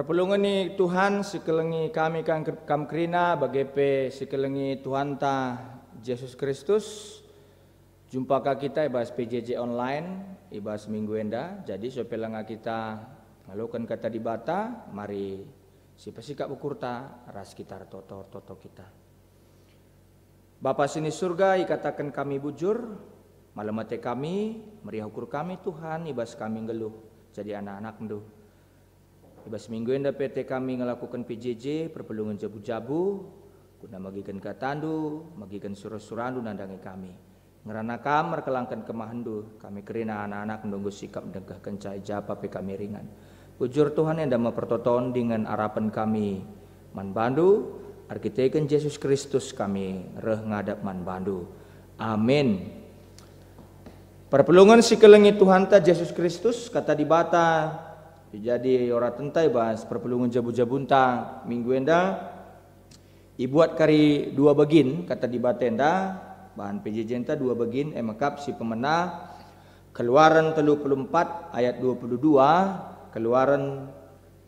Perpulungan ni Tuhan sekelengi kami kam kerina bagepe sekelengi Tuhan ta Yesus Kristus. Jumpa kita ibas PJJ online ibas minggu enda. Jadi sopelanga kita ngalukan kata di bata, mari sipasikap ukurta ras kita toto kita. Bapa sini surga ikatakan kami bujur, malamate kami, meriah ukur kami Tuhan ibas kami ngeluh jadi anak-anak ndu. Ibas minggu enda PT kami ngelakukan PJJ perpelungan jabu-jabu guna magikan katandu, magikan surah-surandu nandangi kami. Ngerana kam merkelangkan kemahandu kami kerina anak-anak menunggu sikap dengkah kencai japa pe kami ringan. Ujur Tuhan yang dama pertoton dengan harapan kami man bandu arkiteken Yesus Kristus kami reh ngadap man bandu. Amin. Perpelungan sikelengi Tuhan ta Yesus Kristus kata di bata jadi orang tentai bahas perpelungan jabu-jabunta minggu enda ibuat kari dua bagin kata di batenda bahan PJJ enta dua bagin emakap si pemenang Keluaran 34 ayat 22 Keluaran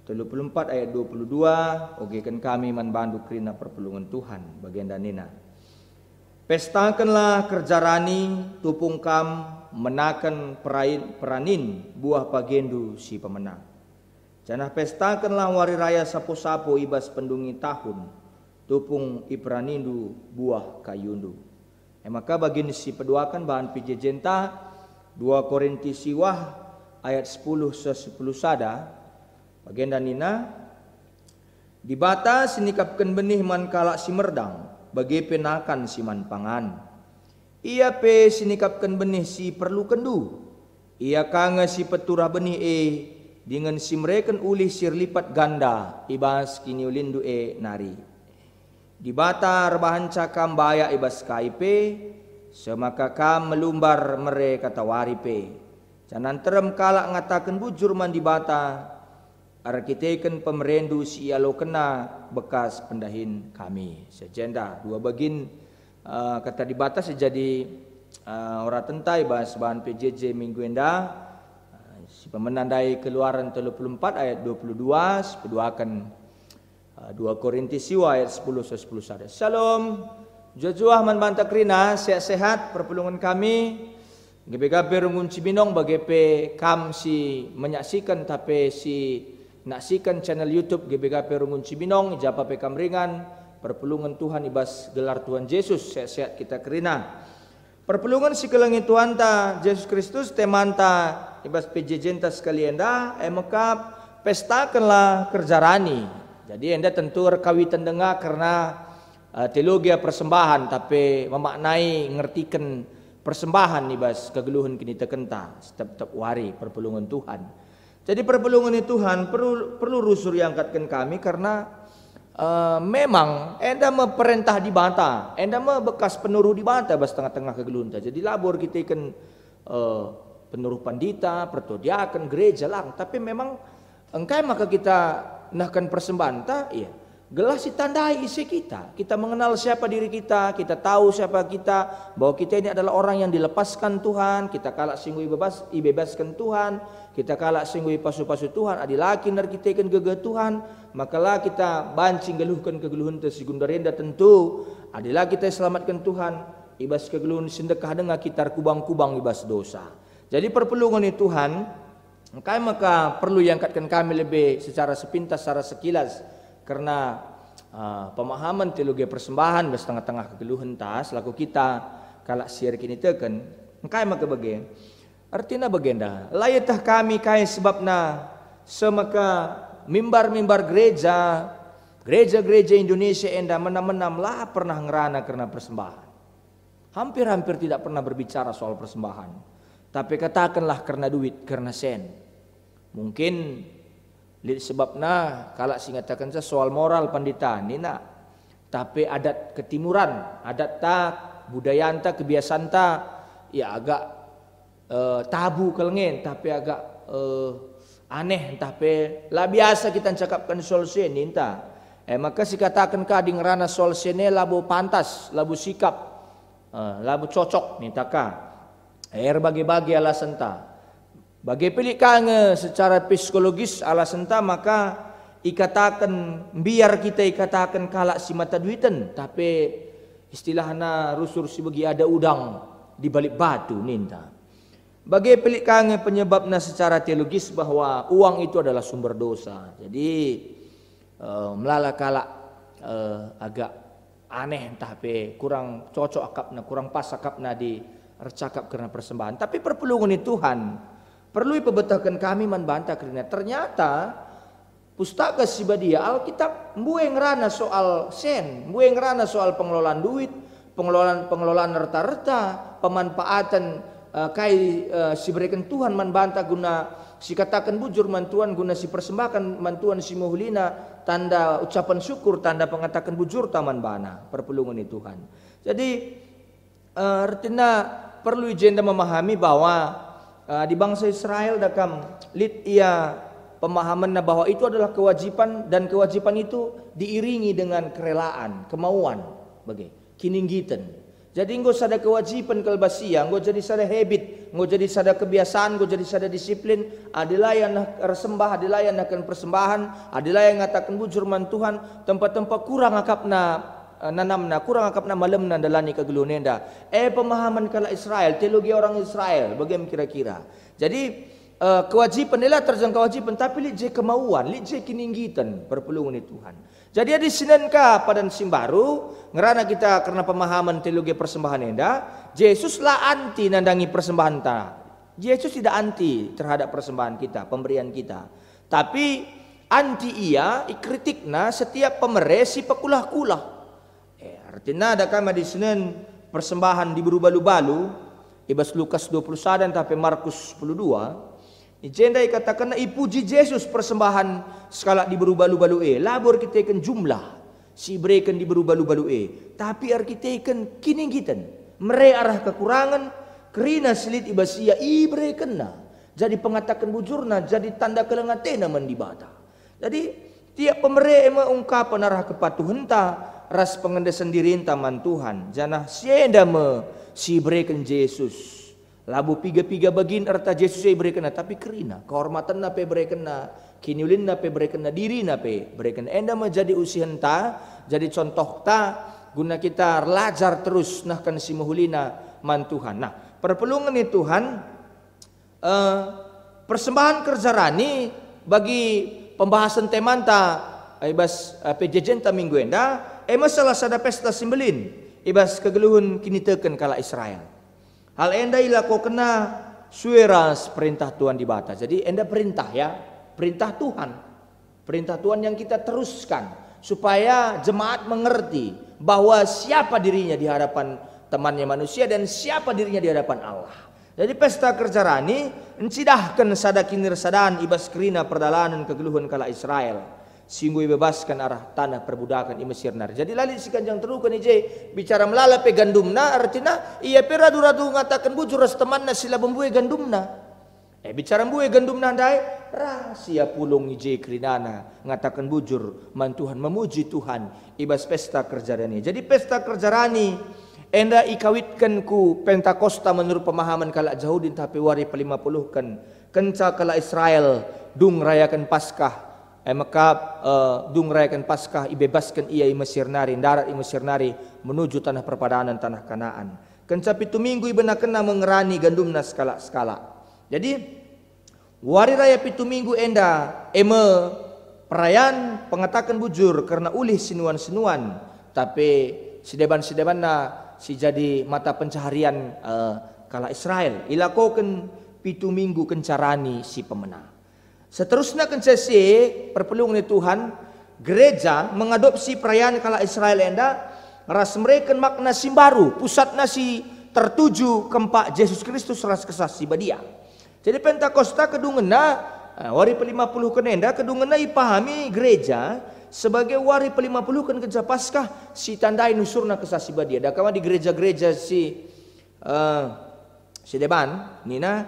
34 ayat 22 ogekan kami man bandu kerina perpelungan Tuhan bagian danina. Pestakanlah kerjarani tupung kam menakan peranin buah pagendu si pemenang. Janah pestakanlah wari raya sapo-sapo ibas pendungi tahun tupung ipranindu buah kayundu. Maka bagin si peduakan bahan pijejenta 2 Korintus siwah ayat 10 sada bagian danina di bata sinikapkan benih man kalak si merdang bagi penakan si man pangan. Ia pe sinikapkan benih si perlu kendu. Ia kanga si peturah benih dengan si mereka ulih sir lipat ganda ibas kini ulindu nari. Di bata rebahan cakam baya ibas kaipe semaka kam melumbar mereka tawari pe. Canan terem kalak ngatakan bujur man di bata arkiteken pemerendu si alo kena bekas pendahin kami. Sejenda dua bagin kata di bata sejadi orang tentai bahas bahan PJJ minggu enda. Si pemenandai Keluaran 34 ayat 22 sepeduakan 2 Korintus siwa ayat 10 sada. Salam. Jujuah man banta krina sehat-sehat perpelungan kami. Gabe-gabe rungun cibinong bagepe kam si menyaksikan tapi si naksikan channel YouTube gabe-gabe rungun cibinong japa pe kam ringan perpelungan Tuhan ibas gelar Tuhan Yesus sehat-sehat kita kerina. Perpelungan si kelengi Tuhan ta Yesus Kristus temanta ibas PJJ enta sekalian dah emakap pestakanlah kerjarani. Jadi enda tentu rekawitan dengar karena teologi persembahan tapi memaknai ngertikan persembahan ibas kegeluhan kini tekenta setiap hari perpelungan Tuhan. Jadi perpelungan Tuhan perlu rusur yang angkatkan kami karena memang enda meperintah di bata, enda bekas penuruh di bata bas tengah-tengah kegelunta. Jadi labor kita ikan penuruh pandita, pertodiakan gereja lang. Tapi memang engkai maka kita nahkan persembahan ta, iya. Gelas ditandai isi kita. Kita mengenal siapa diri kita tahu siapa kita, bahwa kita ini adalah orang yang dilepaskan Tuhan, kita kalak singui ibebaskan Tuhan, kita kalak singui pasu-pasu Tuhan, adilaki nar kita ikan gege Tuhan, makalah kita bancing geluhkan kegeluhan tersegundarienda tentu, adilah kita selamatkan Tuhan, ibas kegeluhan sedekah dengan kita kubang-kubang ibas dosa. Jadi perpelungan Tuhan, maka perlu diangkatkan kami lebih secara sepintas, secara sekilas. Karena pemahaman teologi persembahan setengah-tengah kegeluhan tas laku kita kalak siar kini teken engkai maka bagi artinya bagenda layatah kami kai sebabna semaka mimbar gereja Indonesia enda menam-menam lah pernah ngerana karena persembahan hampir tidak pernah berbicara soal persembahan tapi katakanlah karena duit karena sen mungkin sebabnya kalau singatakan soal moral pandita ni nak tapi adat ketimuran adat tak budaya anta kebiasaan tak ya agak tabu kelengen tapi agak aneh tapi lah biasa kita cakapkan soal sen ni entah maka si katakan ka di ngerana soal sene labu pantas labu sikap labu cocok ni taka bagi-bagi alasan ta. Bagi pilih kange secara psikologis alasan ta maka ikatakan biar kita ikatakan kalak si mata duitan, tapi istilahnya rusur si bagi ada udang di balik batu ninta. Bagi pelik kange penyebabnya secara teologis bahwa uang itu adalah sumber dosa. Jadi melala kalak agak aneh tapi kurang cocok akapna, kurang pas akapna di recakap karena persembahan. Tapi perpelungan Tuhan perlu ipebetahkan kami membantah karena ternyata pustaka sibadia Alkitab mbueng rana soal sen, mbueng rana soal pengelolaan duit, pengelolaan harta-harta, pemanfaatan kai si berikan Tuhan membantah guna si katakan bujur mantuan guna si persembahkan mantuan si muhlina tanda ucapan syukur, tanda pengatakan bujur taman bana perpelungan Tuhan. Jadi artinya perlu jenda memahami bahwa di bangsa Israel dakam lid ia pemahaman bahwa itu adalah kewajiban dan kewajiban itu diiringi dengan kerelaan, kemauan bagi kininggitan. Jadi engkau sada kewajiban kalbasia, engkau jadi sada habit, engkau jadi sada kebiasaan, engkau jadi sada disiplin. Adilah yang nak resembah, adilah yang akan persembahan, adilah yang ngatakan bujur man Tuhan. Tempat-tempat kurang akapna nanamna, kurang akapna malamna dalani kagelunenda. Pemahaman kala Israel, teologi orang Israel, bagaimana kira-kira. Jadi kewajiban adalah terjang kewajiban, tapi lijeh kemauan, lijeh kininggitan perpelungan Tuhan. Jadi ada sinenka pada simbaru ngerana kita karena pemahaman teologi persembahan enda, Yesus lah anti nandangi persembahan ta. Yesus tidak anti terhadap persembahan kita, pemberian kita. Tapi anti ia ikritikna setiap pemere si pekulah-kulah. Artinya ada kama di sinen persembahan di balu-balu, ibas Lukas 21 tapi Markus 12. Ijenda katakan ipuji Yesus persembahan skala di balu-balu labor kita ikan jumlah si berikan di balu-balu tapi arkiteken kininggitan mere arah kekurangan kerina selit ibasia ibrekenna jadi pengatakan bujurna jadi tanda kelengatena mendibata. Jadi tiap pemere ungkapan arah kepatuhan ta ras pengendesan diri taman Tuhan janah sienda me si berikan Yesus labu piga-piga bagin arta Yesus ay berikan tapi kerina kehormatan na pe berikan na kiniulin na pe berikan na diri na pe berikan enda menjadi usihan ta jadi contoh ta guna kita belajar terus nah kan si muhulina man Tuhan. Nah perpelungan ni Tuhan persembahan kerjarani bagi pembahasan temanta ibas pejejen ta minggu enda masalah sada pesta simbelin ibas kegeluhun kini teken kala Israel. Hal enda ilako kena sueras perintah Tuhan di bata. Jadi enda perintah ya, perintah Tuhan. Perintah Tuhan yang kita teruskan supaya jemaat mengerti bahwa siapa dirinya di hadapan temannya manusia dan siapa dirinya di hadapan Allah. Jadi pesta kerjarani encidahkan sada kinir sadaan ibas kerina perdalanan kegeluhan kala Israel. Singgu bebaskan arah tanah perbudakan i Mesir nar. Jadi lali si kanjang terukan ije bicara melala pe gandumna artinya ia pe radu-radu ngatakan bujur ras temanna sila bembue gandumna. Bicara bembue gandumna dai rahasia pulung ije krinana ngatakan bujur man Tuhan memuji Tuhan ibas pesta kerjarani. Jadi pesta kerjarani enda ikawitkan ku Pentakosta menurut pemahaman kala Jahudin tapi wari 50 kan kenca kala Israel dung rayakan Paskah. Maka dung rayakan Paskah ibebaskan ia i Mesir nari darat i Mesir nari menuju tanah perpadanan tanah Kanaan. Kenca pitu minggu ibena kena mengerani gandumna skala-skala. Jadi wari raya pitu minggu enda perayaan pengatakan bujur karena ulih sinuan-sinuan tapi sideban-sidebanna si jadi mata pencaharian kala Israel ilakokan pitu minggu kencarani si pemenang. Seterusnya kencesi perpelungan Tuhan gereja mengadopsi perayaan kala Israel enda ras mereka makna simbaru pusat nasi tertuju kempak Yesus Kristus ras kesasi badia. Jadi Pentakosta kedungena wari pe-50 kenenda kedungena ipahami gereja sebagai wari pe-50 kan kerja Paskah si tandai nusurna kesasi badia. Da kama di gereja-gereja si deban nina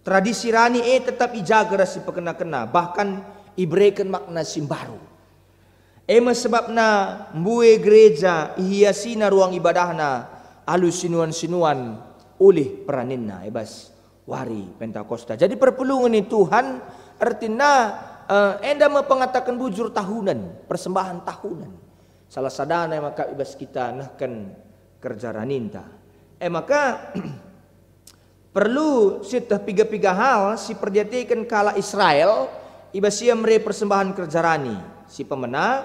tradisi rani tetap ijaga rasi pekena-kena bahkan ibrekan makna simbaru. Sebabna mbue gereja hiasina ruang ibadahna alus sinuan-sinuan ulih peraninna ebas wari Pentakosta. Jadi perpelungan Tuhan artinya enda mengatakan bujur tahunan, persembahan tahunan. Salah sadana maka ibas kita nahkan kerja raninta. Maka perlu sitah piga-piga hal si perjatikan kala Israel ibas ia mere persembahan kerja rani si pemena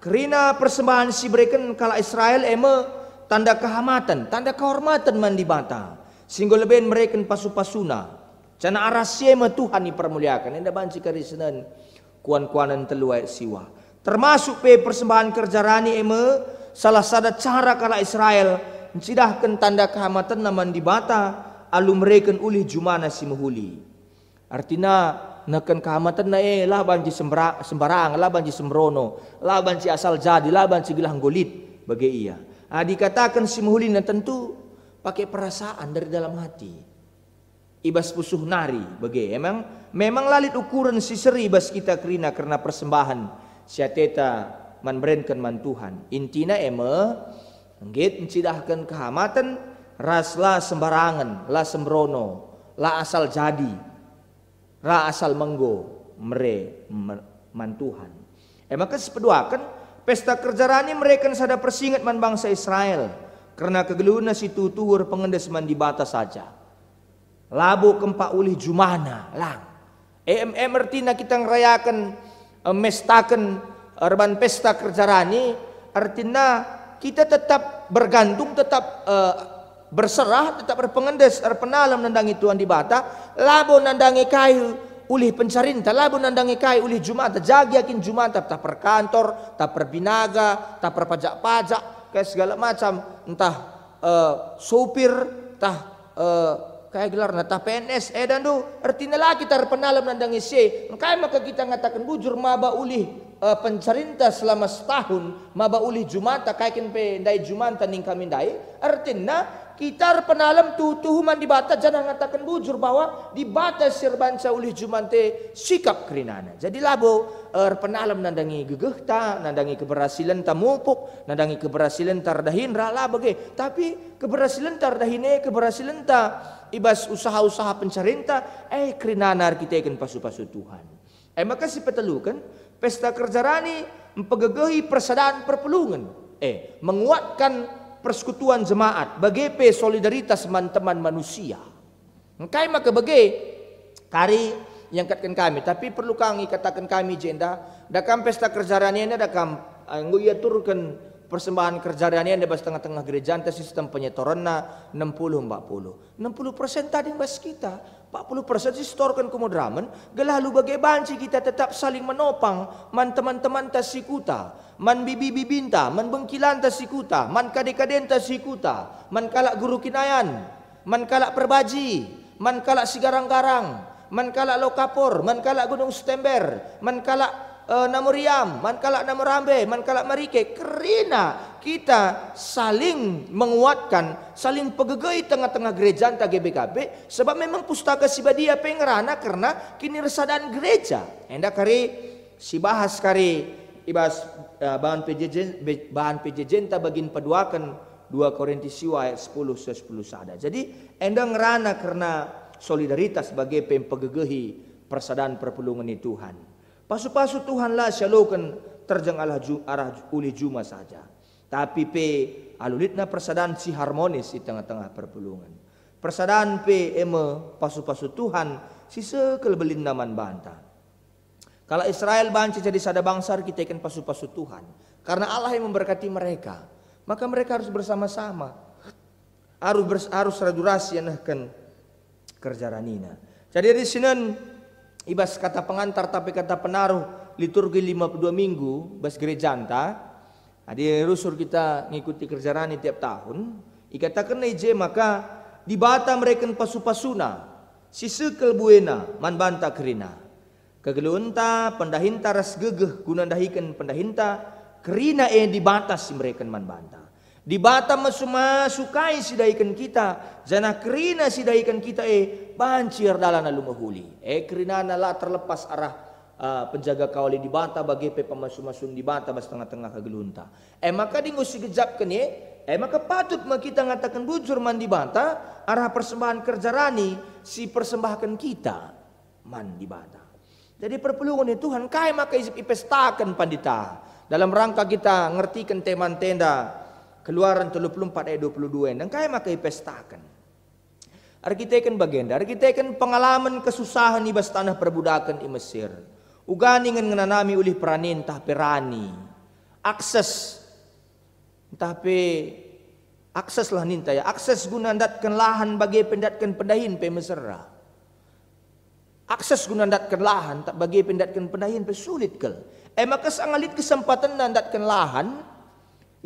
kerina persembahan si berikan kala Israel tanda kehormatan, tanda kehormatan mandi bata. Sehingga lebih mereka pasu-pasuna. Cana arasya Tuhan dipermuliakan. Enda banci karisenan kuan-kuanan teluai siwa. Termasuk persembahan kerja rani salah satu cara kala Israel mencidahkan tanda kehormatan naman di bata alu mereka ulih jumana si muhuli. Artinya nakan kehormatan na lah banci sembarang, lah banci sembrono, lah banci asal jadi, lah banci gilang golit bagi ia. Dikatakan si muhuli na tentu pakai perasaan dari dalam hati. Ibas pusuh nari bagi memang lalit ukuran si seri ibas kita kerina karena persembahan siateta man berenkan man Tuhan. Intina nggit mencidahkan kehamatan ras la sembarangan, la sembrono, la asal jadi, la asal menggo man Tuhan. Maka sepeduakan pesta kerja rani mereka sada persingat man bangsa Israel. Karena kegeluhna si tutur pengendes man di batas saja. Labu kempak ulih jumana lang. Artinya kita ngerayakan mestakan urban pesta kerja rani. Artinya kita tetap bergantung, tetap berserah, tetap berpengendes, berpenalam nandangi Tuhan di bata. Labu nandangi kayu ulih pencarinta, labu nandangi kayu ulih jumata. Jagi yakin jumata tak perkantor, tak perbinaga, tak perpajak-pajak. Kayak segala macam, entah sopir, entah kayak gelar, entah PNS, dan tu artinya lah kita terpenalam nandangi se. Makanya maka kita ngatakan bujur maba ulih pencarinta selama setahun, maba ulih jumata kayak pe dai jumanta ning kami dai. Artinya kita terpenalam tuhuman di bata jangan ngatakan bujur bahwa di bata sirbanca ulih jumante sikap kerinana. Jadi labo penalam nandangi gegehta, nandangi keberhasilan tamupuk, nandangi keberhasilan tardahin rala bagai. Tapi keberhasilan tardahine, keberhasilan ta ibas usaha-usaha pencarinta, kerinanar kita ikan pasu-pasu Tuhan. Maka si petelukan pesta kerja rani mempegegehi persadaan perpelungan, menguatkan persekutuan jemaat, bagai solidaritas teman-teman manusia. Engkai maka bagai kari yang katkan kami, tapi perlu kami katakan kami jenda, dakam pesta kerjaan ini dakam nguya turkan persembahan kerjaan ini bas tengah-tengah gereja anta sistem penyetoran na 60-40. 60% tadi bas kita, 40% distorkan kemudraman, gelalu bagai banci kita tetap saling menopang man teman-teman tasikuta, man bibi-bibinta, man bengkilan tasikuta, man kadek-kaden tasikuta, man kalak guru kinayan, man kalak perbaji, man kalak sigarang-garang, man kalak lokapor, man kalak gunung Stember, man kalak Namuriam, man kalak Namurambe, man kalak Marike. Kerina kita saling menguatkan, saling pegegai tengah-tengah gereja anta GBKB, sebab memang pustaka sibadia pengerana karena kini resadaan gereja. Hendak kari si bahas kari ibas bahan PJJ ta bagin paduakan 2 Korintus ayat 10 sada. Jadi endang ngerana karena solidaritas sebagai pempegegehi persadaan perpelungan Tuhan. Pasu-pasu Tuhan lah syalokan terjang arah uli juma saja. Tapi alulitna persadaan si harmonis di tengah-tengah perpelungan. Persadaan pasu-pasu Tuhan si sekelbelin naman banta. Kalau Israel banci jadi sada bangsa kita ikan pasu-pasu Tuhan. Karena Allah yang memberkati mereka. Maka mereka harus bersama-sama. Harus radurasi yang akan kerja ranina. Jadi di sini ibas kata pengantar tapi kata penaruh liturgi 52 minggu bas gereja anta. Di rusur kita ngikuti kerja rani tiap tahun. Ikatakan ije maka di bata mereka pasu-pasuna si sekel buena man banta kerina. Kegelunta pendahinta ras gegeh guna dahikan pendahinta kerina di batas si mereka man banta. Di bata masukai si dahikan kita, jana kerina si dahikan kita bancir dalam lumahuli. Kerina nala terlepas arah penjaga kawali di bata bagi pemasu-masun di bata bas tengah-tengah kegelunta. Maka di ngusi gejapkan maka patut kita ngatakan bujur man di bata arah persembahan kerja rani si persembahkan kita man di bata. Jadi perpulungan ni Tuhan kai maka ipestakan pandita. Dalam rangka kita ngertikan teman tenda Keluaran 34 ayat 22 dan kai maka ipestakan. Arkitekan bagenda, arkitekan pengalaman kesusahan ibas tanah perbudakan di Mesir. Ugani ngenanami ulih peranin tah perani. Akses tapi akses lah ninta ya. Akses guna datkan lahan bagi pendatkan pendahin pe Mesera. Akses guna datkan lahan tak bagi pendatkan pendahin pe sulit kel. Maka sangalit kesempatan nandatkan lahan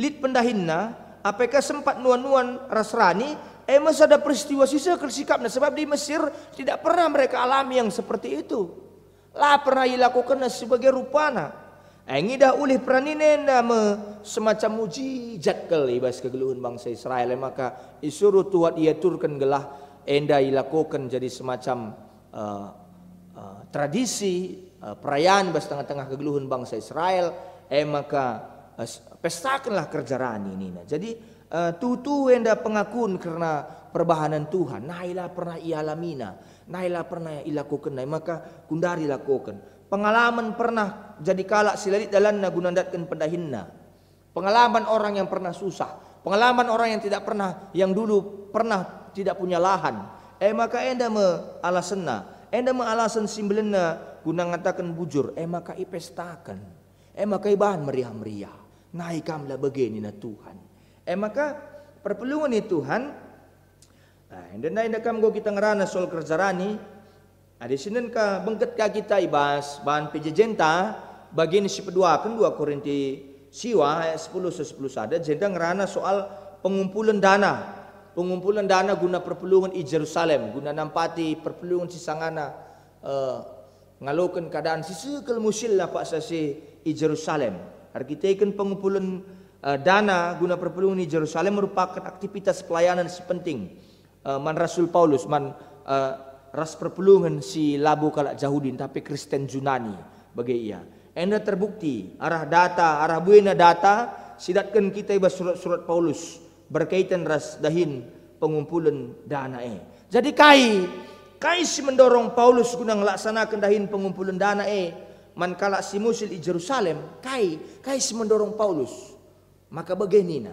lit pendahinna apakah sempat nuan-nuan rasrani masa ada peristiwa sisa sikapnya sebab di Mesir tidak pernah mereka alami yang seperti itu. Lah pernah dilakukan sebagai rupana. Dah ulih praninenda semacam mujizat kel ibas kegeluhan bangsa Israel maka isuruh Tuhan ia turkan gelah enda dilakukan jadi semacam tradisi perayaan bas tengah-tengah kegeluhan bangsa Israel maka pestakanlah kerja rani ini. Jadi tutu enda pengakuan karena perbahanan Tuhan. Nailah pernah ialamina, nailah pernah ilakukan, maka kundari lakukan. Pengalaman pernah jadi kalak silalit dalam nagunandatkan pendahinna. Pengalaman orang yang pernah susah, pengalaman orang yang tidak pernah, yang dulu pernah tidak punya lahan. Maka enda alasanna, enda alasan simbelenna guna ngatakan bujur. Maka ipestakan, maka ibahan meriah-meriah. Naikamlah begini na Tuhan. Maka perpelungan ni Tuhan. Dan enda kam go kita ngerana soal kerjarani. Di sini ka bengket ka kita ibas bahan pejejenta bagian si kedua kan 2 Korinti siwa ayat 10 sada jenda ngerana soal pengumpulan dana guna perpelungan i Jerusalem guna nampati perpelungan si sangana ngalokan keadaan si sekel musil lah pak sasi i Jerusalem. Arkitekan pengumpulan dana guna perpelungan i Jerusalem merupakan aktivitas pelayanan si penting man Rasul Paulus ras perpelungan si labu kalak Jahudin tapi Kristen Junani bagi ia. Enda terbukti arah buena data sidatkan kita ibas surat-surat Paulus berkaitan ras dahin pengumpulan dana Jadi kai si mendorong Paulus guna ngelaksanakan dahin pengumpulan dana man kalak si musil di Jerusalem kai si mendorong Paulus. Maka begini na.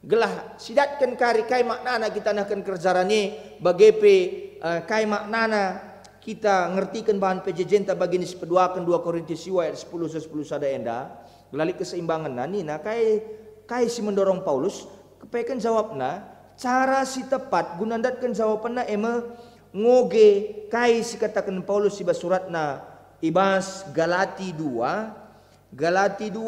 Gelah sidatkan kai maknana kita nakkan kerjarani bagepe kai maknana kita ngertikan bahan pejejenta bagini sepeduakan 2 Korinti siwa ayat 10 sada enda gelalik keseimbangan nina kai si mendorong Paulus kepekan jawabna cara si tepat gunandatkan jawabanna ngoge kai si katakan Paulus si basuratna ibas Galati 2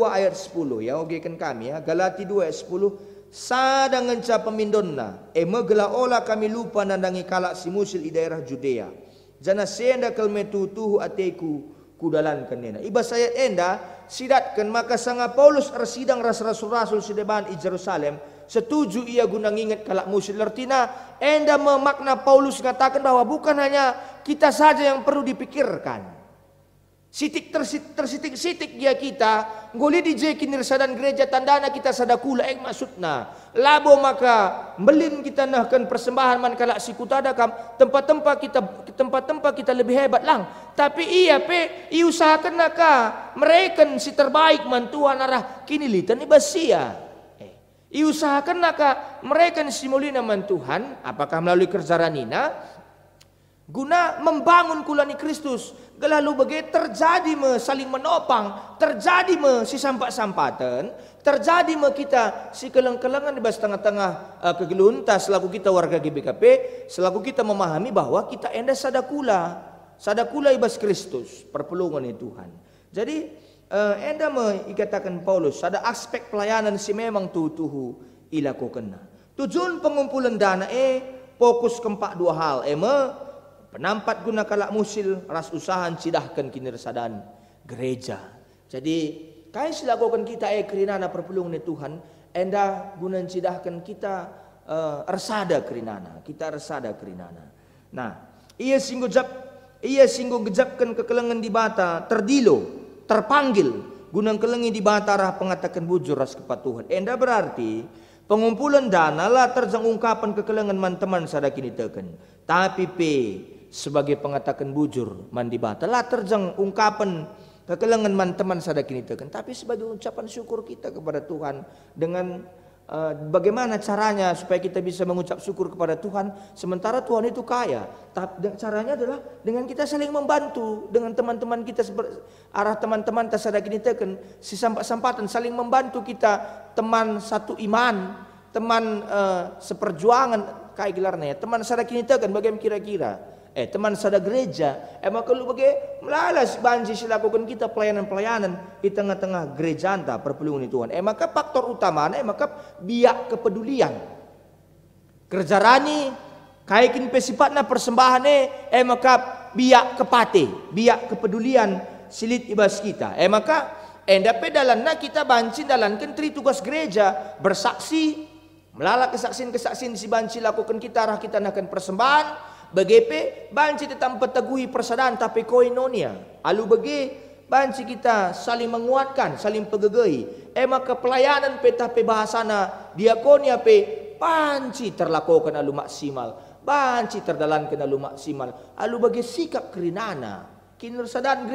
ayat 10 ya ogekan kami ya Galati 2 ayat 10 sadang ngenca pemindonna megela ola kami lupa nandangi kalak si musil di daerah Judea jana senda kelmetutuhu ateku kudalan kenena ibas ayat enda sidatkan maka sanga Paulus arsidang rasul-rasul sideban di Jerusalem setuju ia guna ngingat kalak musil artina enda memakna Paulus katakan bahwa bukan hanya kita saja yang perlu dipikirkan. Tersitik dia kita ngoli di jekinir sadan gereja tandana kita sadakula maksudna labo maka melin kita nahkan persembahan man kalak sikutada kam tempat-tempat kita lebih hebat lang tapi ia iusahakan naka mereka si terbaik man Tuhan arah kinilitan ibasia iusahakan naka mereka si mulina man Tuhan apakah melalui kerja ranina guna membangun kulani Kristus lalu bagai terjadi saling menopang terjadi si sampat-sampatan terjadi kita si keleng-kelengan di bawah tengah-tengah kegelunta selaku kita warga GBKP selaku kita memahami bahwa kita enda sadakula ibas Kristus perpelungan Tuhan. Jadi enda ikatakan Paulus ada aspek pelayanan si memang tuhu ilakukan. Tujuan pengumpulan dana fokus keempat 2 hal penampat guna kalak musil ras usahan cidahkan kinirsadan gereja. Jadi kai silakukan kita kerinana perpelungan Tuhan enda guna cidahkan kita ersada kerinana Nah ia singgung gejapkan kekelengan di bata terdilo terpanggil guna kelengi di bata arah pengatakan bujur ras kepatuhan enda berarti pengumpulan dana lah terjang ungkapan kekelengan man teman sada kini teken tapi sebagai pengatakan bujur mandi bata. Lah terjang ungkapan kekelengan man teman sada kini tekan. Tapi sebagai ucapan syukur kita kepada Tuhan dengan bagaimana caranya supaya kita bisa mengucap syukur kepada Tuhan sementara Tuhan itu kaya. Tapi caranya adalah dengan kita saling membantu dengan teman-teman kita, arah teman-teman tasada kini tekan si sampatan saling membantu kita, teman satu iman, teman seperjuangan kayak gelarnya, teman sada kini tekan bagaimana kira-kira teman sada gereja, maka lu bagai melalas banji silakukan kita pelayanan-pelayanan di tengah-tengah gereja anta perpelungan Tuhan. Maka faktor utamanya maka biak kepedulian. Kerjarani kaikin pesipatna persembahan maka biak kepate, biak kepedulian silit ibas kita. Maka endape dalanna kita banci dalankan tri tugas gereja bersaksi, melala kesaksian-kesaksian si banci lakukan kita arah kita nakan persembahan. Bagepe banci tetap peteguhi persaudaraan tapi koinonia. Alu bagi banci kita saling menguatkan, saling pegegai. Maka pelayanan pe tapi bahasana diakonia pe banci terlakukan alu maksimal. Banci terdalankan alu maksimal. Alu bagi sikap kerinana. Kinersadan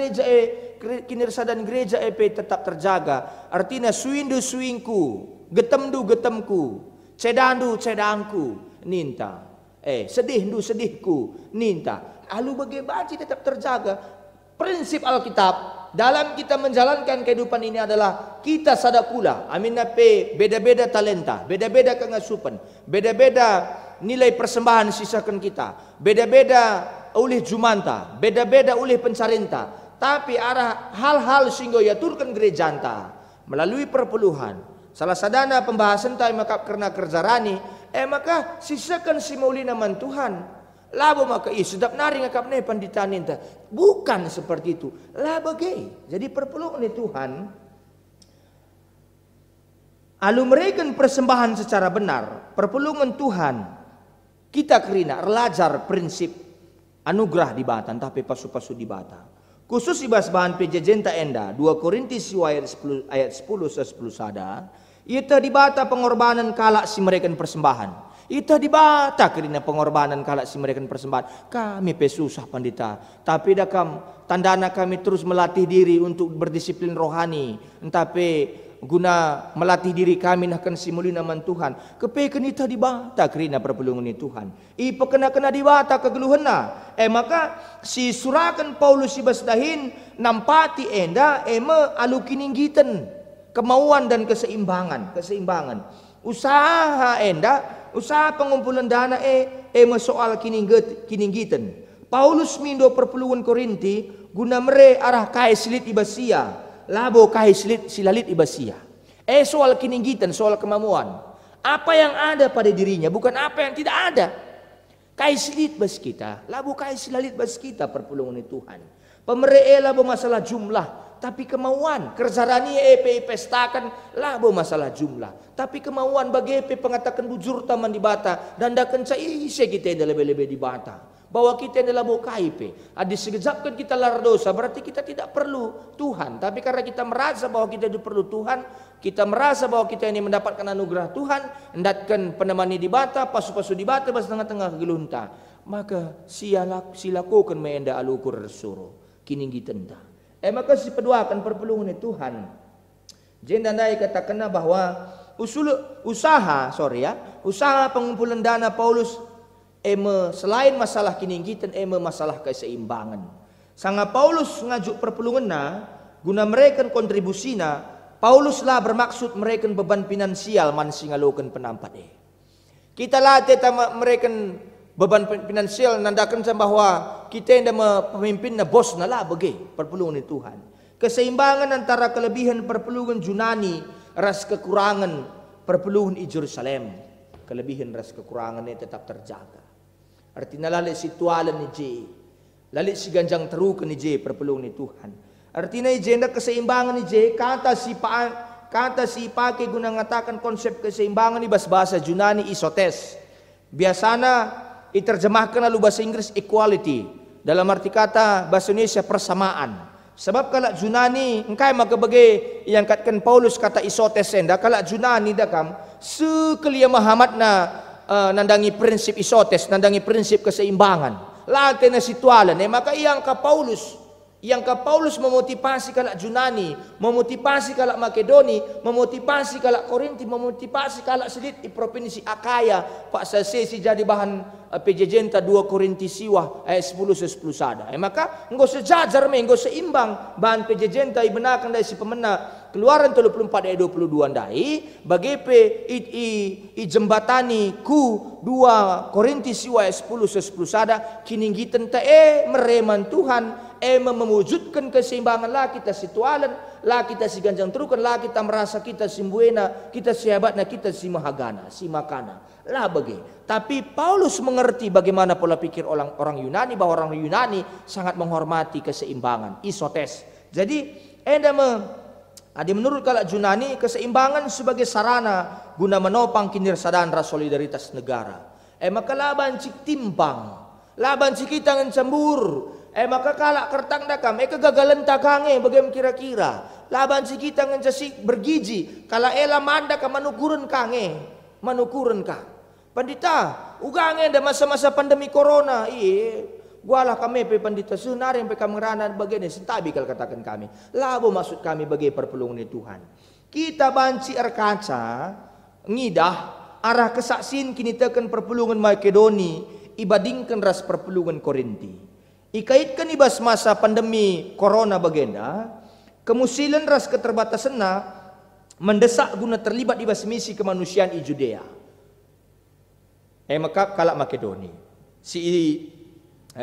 gereja pe tetap terjaga. Artinya suindu suingku, getemdu getemku, cedandu cedangku, ninta. Sedihdu sedihku, ninta. Alu bagi banci tetap terjaga. Prinsip Alkitab dalam kita menjalankan kehidupan ini adalah kita sadakula. Aminna pe beda-beda talenta, beda-beda kengasupan, beda-beda nilai persembahan sisakan kita, beda-beda oleh jumanta, beda-beda oleh pencarinta. Tapi arah hal-hal sehingga yaturkan gereja anta melalui perpuluhan. Salah sadana pembahasan tayo maka karena kerjarani maka sisakan si mauli naman Tuhan. Labo maka sedap nari ngakap ne panditanin ta. Bukan seperti itu. Labagay. Jadi perpulungan ni Tuhan alu mereken persembahan secara benar. Perpulungan Tuhan kita kerina relajar prinsip anugerah di batan tapi pasu-pasu di bata. Khusus ibas bahan pejejenta enda 2 Korintus ayat 10 sada. Ita dibata pengorbanan kalak si mereka persembahan. Ita dibata kerana pengorbanan kalak si mereka persembahan. Kami pesusah pandita. Tapi dakam tandana kami terus melatih diri untuk berdisiplin rohani. Tapi guna melatih diri kami nakkan simuli naman Tuhan. Kepekan ita dibata kerana perpulungan ni Tuhan. Ipa kena dibata kegeluhan na. Maka si surakan Paulus si basdahin nampati enda alu kininggitan. Kemauan dan keseimbangan. Usaha usaha pengumpulan dana soal kininggitan. Paulus mindo perpuluhan Korinti guna mere arah kai silit ibasia, labo kai silalit ibasia. Soal kininggitan, soal kemauan. Apa yang ada pada dirinya bukan apa yang tidak ada. Kai silit bas kita, labo kai silalit bas kita perpulungan Tuhan. Pemere labo masalah jumlah. Tapi kemauan kerjarani pestakan labo masalah jumlah. Tapi kemauan bagi pengatakan bujur taman di bata dan dakan caise kita yang lebih-lebih di bata. Bahwa kita yang labo KIP. Adi segejapkan kita lar dosa berarti kita tidak perlu Tuhan. Tapi karena kita merasa bahwa kita itu perlu Tuhan, kita merasa bahwa kita ini mendapatkan anugerah Tuhan, hendatkan penemani di bata, pasu-pasu di bata, pas tengah-tengah gelunta. Maka silakukan meenda alukur suruh kining gitenda. Maka si pedua akan perpulungan Tuhan. Jendandai katakan bahwa usaha pengumpulan dana Paulus selain masalah kininggitan masalah keseimbangan. Sanga Paulus ngajuk perpulungan na guna mereka kontribusina, Paulus lah bermaksud mereka beban finansial man singalokan penampat Kita lah mereka beban finansial nandakan bahwa kita yang pemimpin na bos na lah bagi perpulungan Tuhan. Keseimbangan antara kelebihan perpulungan Junani ras kekurangan perpulungan Jerusalem. Kelebihan ras kekurangan ini tetap terjaga. Artinya lalit si tualan ni J. Lalit si ganjang terukan ni J perpulungan Tuhan. Artinya jenda keseimbangan ni J kata si pakai guna ngatakan konsep keseimbangan ni bahasa Junani isotes. Biasanya diterjemahkan lalu bahasa Inggris equality. Dalam arti kata bahasa Indonesia persamaan. Sebab kalau Junani engkai maka bagi yang katkan Paulus kata isotes senda kalau Junani dakam sekelia Muhammad na nandangi prinsip isotes, nandangi prinsip keseimbangan. late na situalan, maka iyang ka Paulus memotivasi kalak Junani, memotivasi kalak Makedoni, memotivasi kalak Korinti, memotivasi kalak selit di provinsi Akaya, pak sesi jadi bahan pejejenta 2 Korinti siwah ayat 10 sada. Maka engkau sejajar engkau seimbang bahan pejejenta ibenakan dari si pemena Keluaran 34 ayat 22 dai bagi i jembatani ku 2 Korinti siwah ayat 10 sada kininggitan mereman Tuhan memewujudkan keseimbangan lah kita situalan lah kita si ganjang terukan lah kita merasa kita si buena kita si hebatna kita si mahagana si makana lah bagi. Tapi Paulus mengerti bagaimana pola pikir orang Yunani, bahwa orang Yunani sangat menghormati keseimbangan isotes. Jadi menurut kalak Yunani keseimbangan sebagai sarana guna menopang kinirsadaan solidaritas negara. Maka laban cik timpang, laban cik kita cembur. Maka kalak kertang dakam, kegagalan takange bagaimana kira-kira. Laban si kita ngencasik bergiji, kala ela manda ka manukuran kange, manukuran ka. Pandita, ugange da masa-masa pandemi corona, gualah kami pe pandita sunarin pe kamerana bagian sentabi kal katakan kami. Labo maksud kami bagi perpulungan Tuhan. Kita banci kaca ngidah arah kesaksin kini tekan perpulungan Makedoni ibadingkan ras perpulungan Korinti. Ikaitkan ibas masa pandemi corona bagenda, kemusilan ras keterbatasan mendesak guna terlibat ibas misi kemanusiaan i Judea. Maka kalak Makedoni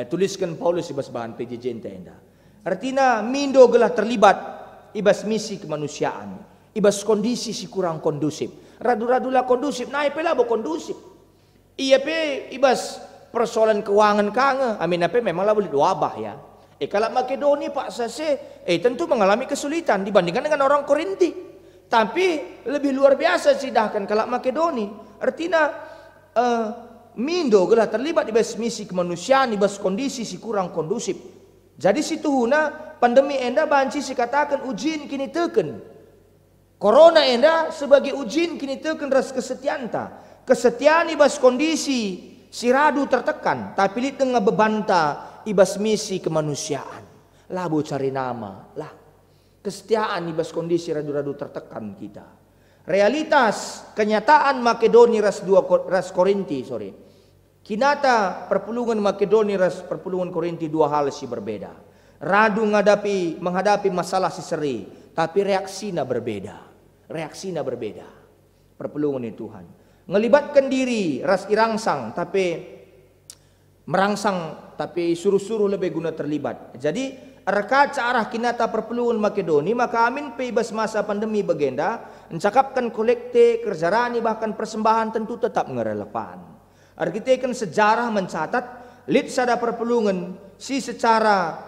tuliskan Paulus ibas bahan pejejenta enda. Artinya mindo gelah terlibat ibas misi kemanusiaan, ibas kondisi si kurang kondusif. Radu-radulah kondusif, naik pela bo kondusif. Iya pe ibas persoalan keuangan kange, amin apa memang lah boleh wabah ya. Kalak Makedoni Pak Sase, tentu mengalami kesulitan dibandingkan dengan orang Korinti. Tapi lebih luar biasa sidahkan kalak Makedoni. Artinya mindo gelah terlibat di bas misi kemanusiaan di bas kondisi si kurang kondusif. Jadi situ huna pandemi enda banci si katakan ujian kini teken. Corona enda sebagai ujian kini teken ras kesetianta. Kesetiaan di bas kondisi si radu tertekan tapi lit tengah bebanta ibas misi kemanusiaan. Labo cari nama lah. Kesetiaan ibas kondisi radu-radu tertekan kita. Realitas kenyataan Makedoni ras Korinti kinata perpulungan Makedoni ras perpulungan Korinti dua hal si berbeda. Radu menghadapi masalah si seri, tapi reaksinya berbeda. Reaksinya berbeda. Perpulungan Tuhan ngelibatkan diri ras irangsang tapi merangsang tapi suruh-suruh lebih guna terlibat. Jadi rekaca arah kinata perpulungan Makedoni maka amin peibas masa pandemi bagenda mencakapkan kolekte kerjarani bahkan persembahan tentu tetap ngerelevan. Arkitekan sejarah mencatat lid sada perpulungan si secara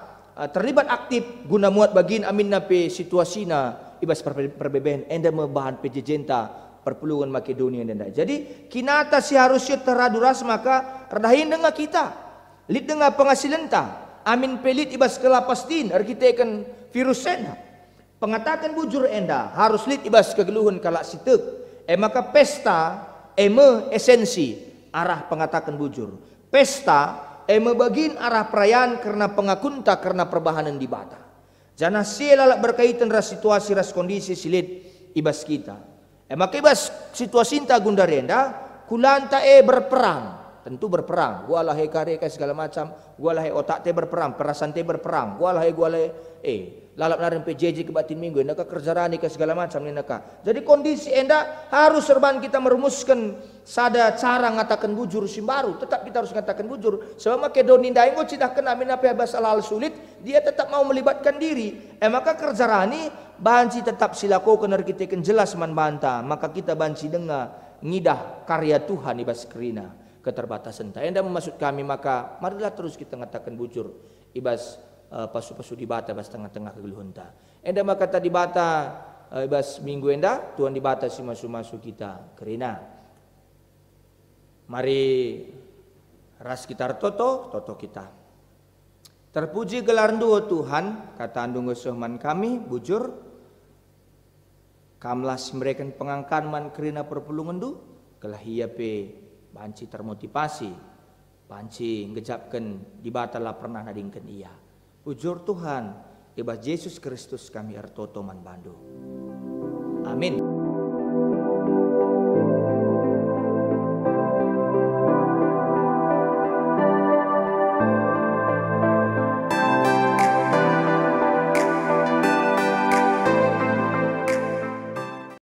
terlibat aktif guna muat bagin amin nape situasina ibas perbeben enda bahan pejejenta perpulungan Makedonia dan jadi kinata si harusnya teraduras maka redahin dengan kita lid dengan penghasilan ta amin pelit ibas kelapas din arkitekan virus sena pengatakan bujur enda harus lid ibas kegeluhan kalak sitek maka pesta esensi arah pengatakan bujur pesta bagin arah perayaan karena pengakunta karena perbahanan di bata jana silalak berkaitan ras situasi ras kondisi silit ibas kita maka ibas situasi inta gundarenda kulanta berperang tentu berperang gua lahai kareka segala macam gua lahai otak te berperang perasaan te berperang gua lahai lalap narin PJJ ke batin minggu enda ka kerjarani ke segala macam enda ka jadi kondisi enda harus serban kita merumuskan sada cara ngatakan bujur simbaru tetap kita harus ngatakan bujur sebab Makedoni ndai ngo cidah kena mina pe bahasa hal sulit dia tetap mau melibatkan diri maka kerjarani banci tetap silako kenar kita jelas man banta maka kita banci dengar ngidah karya Tuhan ibas kerina keterbatasan ta enda maksud kami maka marilah terus kita ngatakan bujur ibas pasu-pasu di bata bas tengah-tengah kegeluhan ta enda maka tadi bata ibas minggu enda Tuhan di bata si masu-masu kita kerina mari ras kita toto kita terpuji gelar duo Tuhan kata andung sohman kami bujur kamlas mereka pengangkan man kerina perpulungan du kelah ia pe banci termotivasi panci ngejapkan di batala pernah nadingkan ia. Ujur Tuhan, ibas Yesus Kristus kami artoto man bandu. Amin.